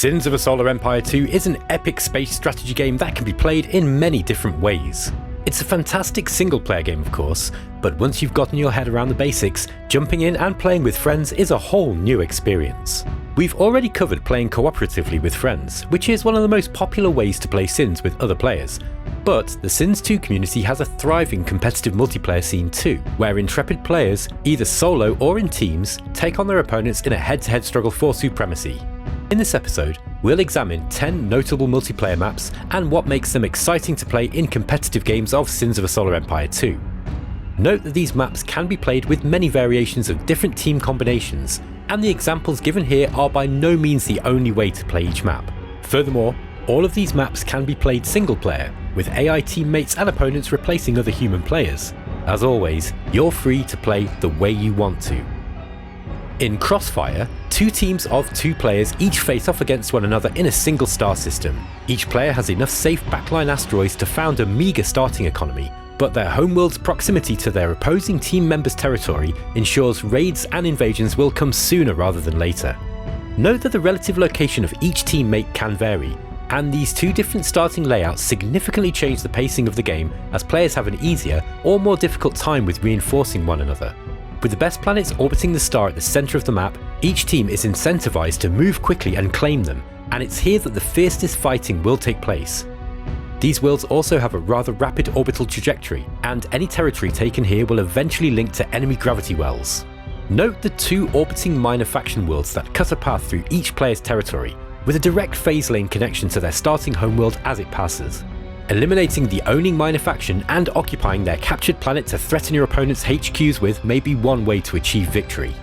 Sins of a Solar Empire 2 is an epic space strategy game that can be played in many different ways. It's a fantastic single player game of course, but once you've gotten your head around the basics, jumping in and playing with friends is a whole new experience. We've already covered playing cooperatively with friends, which is one of the most popular ways to play Sins with other players. But the Sins 2 community has a thriving competitive multiplayer scene too, where intrepid players, either solo or in teams, take on their opponents in a head-to-head struggle for supremacy. In this episode, we'll examine 10 notable multiplayer maps and what makes them exciting to play in competitive games of Sins of a Solar Empire 2. Note that these maps can be played with many variations of different team combinations, and the examples given here are by no means the only way to play each map. Furthermore, all of these maps can be played single player, with AI teammates and opponents replacing other human players. As always, you're free to play the way you want to. In Crossfire, 2 teams of 2 players each face off against one another in a single star system. Each player has enough safe backline asteroids to found a meagre starting economy, but their homeworld's proximity to their opposing team members' territory ensures raids and invasions will come sooner rather than later. Note that the relative location of each teammate can vary, and these 2 different starting layouts significantly change the pacing of the game as players have an easier or more difficult time with reinforcing one another. With the best planets orbiting the star at the centre of the map, each team is incentivized to move quickly and claim them, and it's here that the fiercest fighting will take place. These worlds also have a rather rapid orbital trajectory, and any territory taken here will eventually link to enemy gravity wells. Note the 2 orbiting minor faction worlds that cut a path through each player's territory, with a direct phase lane connection to their starting homeworld as it passes. Eliminating the owning minor faction and occupying their captured planet to threaten your opponent's HQs with may be one way to achieve victory.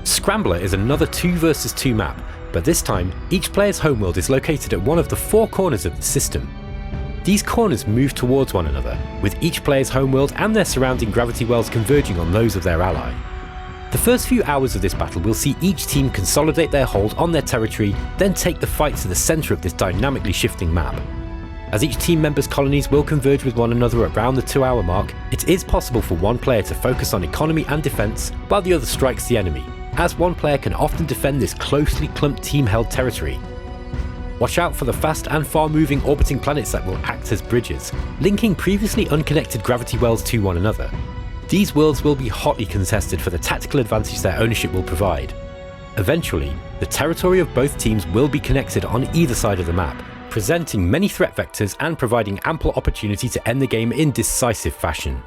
Scrambler is another 2 versus 2 map, but this time each player's homeworld is located at one of the 4 corners of the system. These corners move towards one another, with each player's homeworld and their surrounding gravity wells converging on those of their ally. The first few hours of this battle will see each team consolidate their hold on their territory, then take the fight to the centre of this dynamically shifting map. As each team member's colonies will converge with one another around the 2-hour mark, it is possible for one player to focus on economy and defence while the other strikes the enemy, as one player can often defend this closely clumped team-held territory. Watch out for the fast and far-moving orbiting planets that will act as bridges, linking previously unconnected gravity wells to one another. These worlds will be hotly contested for the tactical advantage their ownership will provide. Eventually, the territory of both teams will be connected on either side of the map, presenting many threat vectors and providing ample opportunity to end the game in decisive fashion.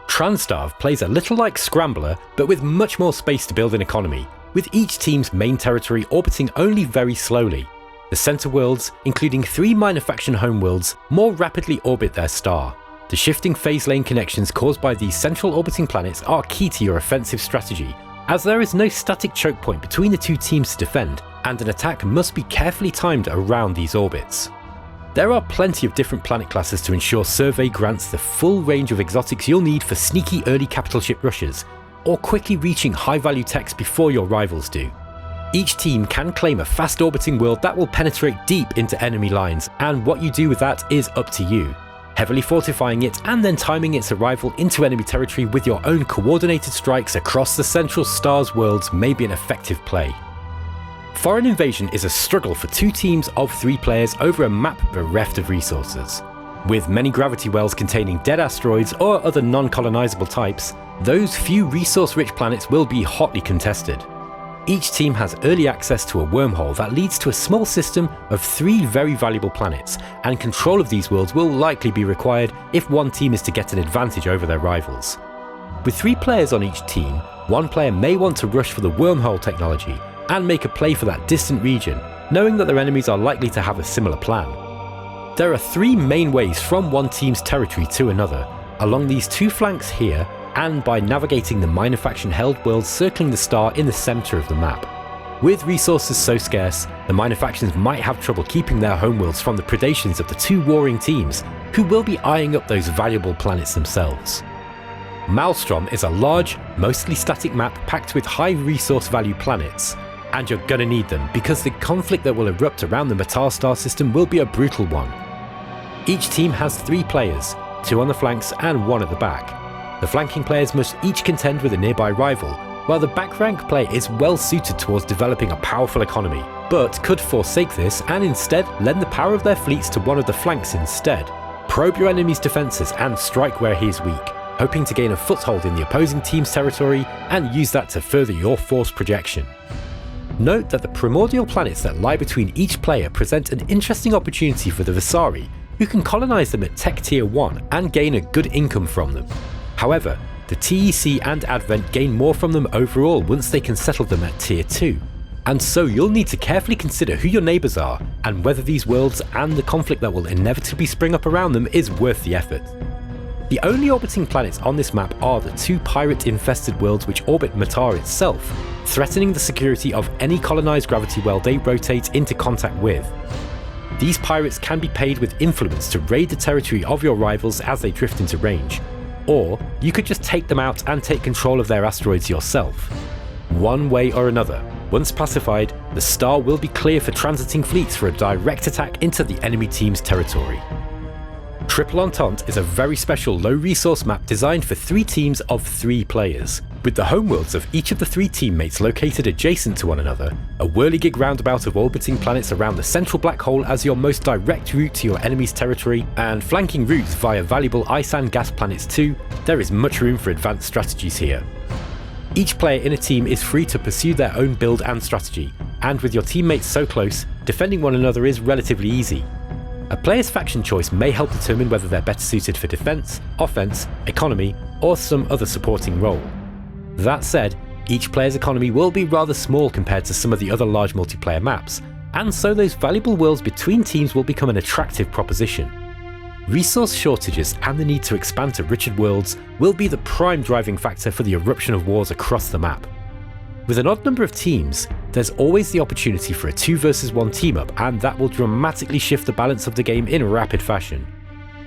Transve plays a little like Scrambler, but with much more space to build an economy, with each team's main territory orbiting only very slowly. The centre worlds, including 3 minor faction homeworlds, more rapidly orbit their star. The shifting phase lane connections caused by these central orbiting planets are key to your offensive strategy, as there is no static choke point between the 2 teams to defend, and an attack must be carefully timed around these orbits. There are plenty of different planet classes to ensure Survey grants the full range of exotics you'll need for sneaky early capital ship rushes, or quickly reaching high-value techs before your rivals do. Each team can claim a fast orbiting world that will penetrate deep into enemy lines, and what you do with that is up to you. Heavily fortifying it and then timing its arrival into enemy territory with your own coordinated strikes across the central star's worlds may be an effective play. Foreign invasion is a struggle for 2 teams of 3 players over a map bereft of resources. With many gravity wells containing dead asteroids or other non-colonizable types, those few resource-rich planets will be hotly contested. Each team has early access to a wormhole that leads to a small system of 3 very valuable planets, and control of these worlds will likely be required if one team is to get an advantage over their rivals. With 3 players on each team, one player may want to rush for the wormhole technology and make a play for that distant region, knowing that their enemies are likely to have a similar plan. There are 3 main ways from one team's territory to another, along these 2 flanks here, and by navigating the minor faction held worlds circling the star in the centre of the map. With resources so scarce, the minor factions might have trouble keeping their homeworlds from the predations of the 2 warring teams, who will be eyeing up those valuable planets themselves. Malstrom is a large, mostly static map packed with high resource value planets, and you're gonna need them because the conflict that will erupt around the Matar star system will be a brutal one. Each team has 3 players, 2 on the flanks and 1 at the back. The flanking players must each contend with a nearby rival, while the back rank play is well suited towards developing a powerful economy, but could forsake this and instead lend the power of their fleets to one of the flanks instead. Probe your enemy's defences and strike where he is weak, hoping to gain a foothold in the opposing team's territory and use that to further your force projection. Note that the primordial planets that lie between each player present an interesting opportunity for the Visari, who can colonise them at Tech Tier 1 and gain a good income from them. However, the TEC and Advent gain more from them overall once they can settle them at Tier 2. And so you'll need to carefully consider who your neighbours are and whether these worlds and the conflict that will inevitably spring up around them is worth the effort. The only orbiting planets on this map are the 2 pirate-infested worlds which orbit Matar itself, threatening the security of any colonised gravity well they rotate into contact with. These pirates can be paid with influence to raid the territory of your rivals as they drift into range, or you could just take them out and take control of their asteroids yourself. One way or another, once pacified, the star will be clear for transiting fleets for a direct attack into the enemy team's territory. Triple on Taunt is a very special low-resource map designed for 3 teams of 3 players, with the homeworlds of each of the 3 teammates located adjacent to one another, a whirligig roundabout of orbiting planets around the central black hole as your most direct route to your enemy's territory, and flanking routes via valuable ice and gas planets too. There is much room for advanced strategies here. Each player in a team is free to pursue their own build and strategy, and with your teammates so close, defending one another is relatively easy. A player's faction choice may help determine whether they're better suited for defense, offense, economy, or some other supporting role. That said, each player's economy will be rather small compared to some of the other large multiplayer maps, and so those valuable worlds between teams will become an attractive proposition. Resource shortages and the need to expand to richer worlds will be the prime driving factor for the eruption of wars across the map. With an odd number of teams, there's always the opportunity for a 2 versus 1 team up, and that will dramatically shift the balance of the game in rapid fashion.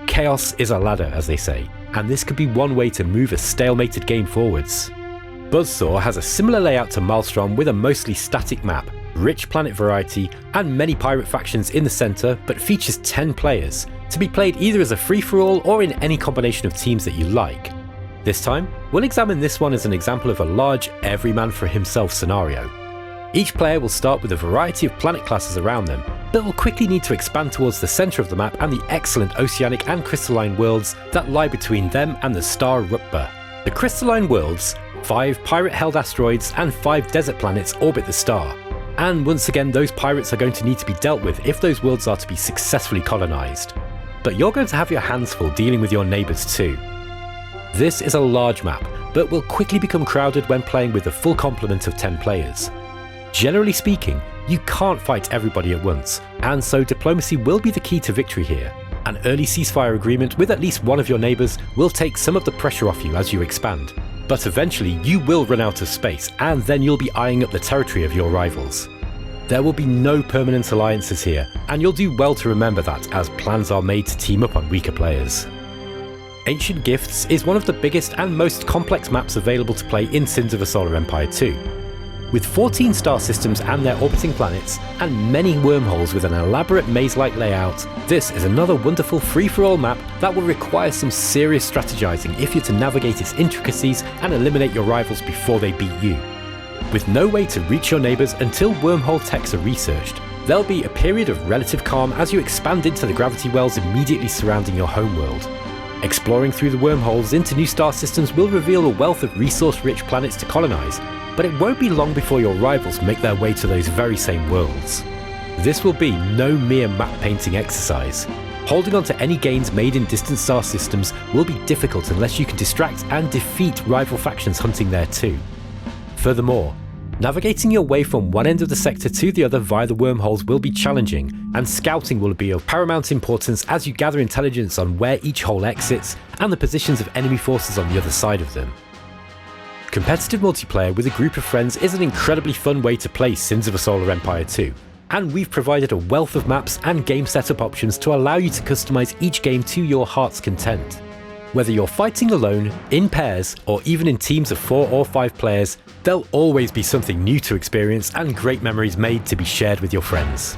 Chaos is a ladder, as they say, and this could be one way to move a stalemated game forwards. Buzzaw has a similar layout to Malstrom with a mostly static map, rich planet variety, and many pirate factions in the centre, but features 10 players, to be played either as a free-for-all or in any combination of teams that you like. This time, we'll examine this one as an example of a large every man for himself scenario. Each player will start with a variety of planet classes around them, but will quickly need to expand towards the centre of the map and the excellent oceanic and crystalline worlds that lie between them and the star Rukba. The crystalline worlds, 5 pirate-held asteroids and 5 desert planets orbit the star, and once again those pirates are going to need to be dealt with if those worlds are to be successfully colonised. But you're going to have your hands full dealing with your neighbours too. This is a large map, but will quickly become crowded when playing with the full complement of 10 players. Generally speaking, you can't fight everybody at once, and so diplomacy will be the key to victory here. An early ceasefire agreement with at least one of your neighbours will take some of the pressure off you as you expand, but eventually you will run out of space, and then you'll be eyeing up the territory of your rivals. There will be no permanent alliances here, and you'll do well to remember that as plans are made to team up on weaker players. Ancient Gifts is one of the biggest and most complex maps available to play in Sins of a Solar Empire 2. With 14 star systems and their orbiting planets, and many wormholes with an elaborate maze-like layout, this is another wonderful free-for-all map that will require some serious strategizing if you're to navigate its intricacies and eliminate your rivals before they beat you. With no way to reach your neighbours until wormhole techs are researched, there'll be a period of relative calm as you expand into the gravity wells immediately surrounding your homeworld. Exploring through the wormholes into new star systems will reveal a wealth of resource-rich planets to colonise, but it won't be long before your rivals make their way to those very same worlds. This will be no mere map-painting exercise. Holding on to any gains made in distant star systems will be difficult unless you can distract and defeat rival factions hunting there too. Furthermore, navigating your way from one end of the sector to the other via the wormholes will be challenging, and scouting will be of paramount importance as you gather intelligence on where each hole exits and the positions of enemy forces on the other side of them. Competitive multiplayer with a group of friends is an incredibly fun way to play Sins of a Solar Empire 2, and we've provided a wealth of maps and game setup options to allow you to customise each game to your heart's content. Whether you're fighting alone, in pairs, or even in teams of 4 or 5 players, there'll always be something new to experience and great memories made to be shared with your friends.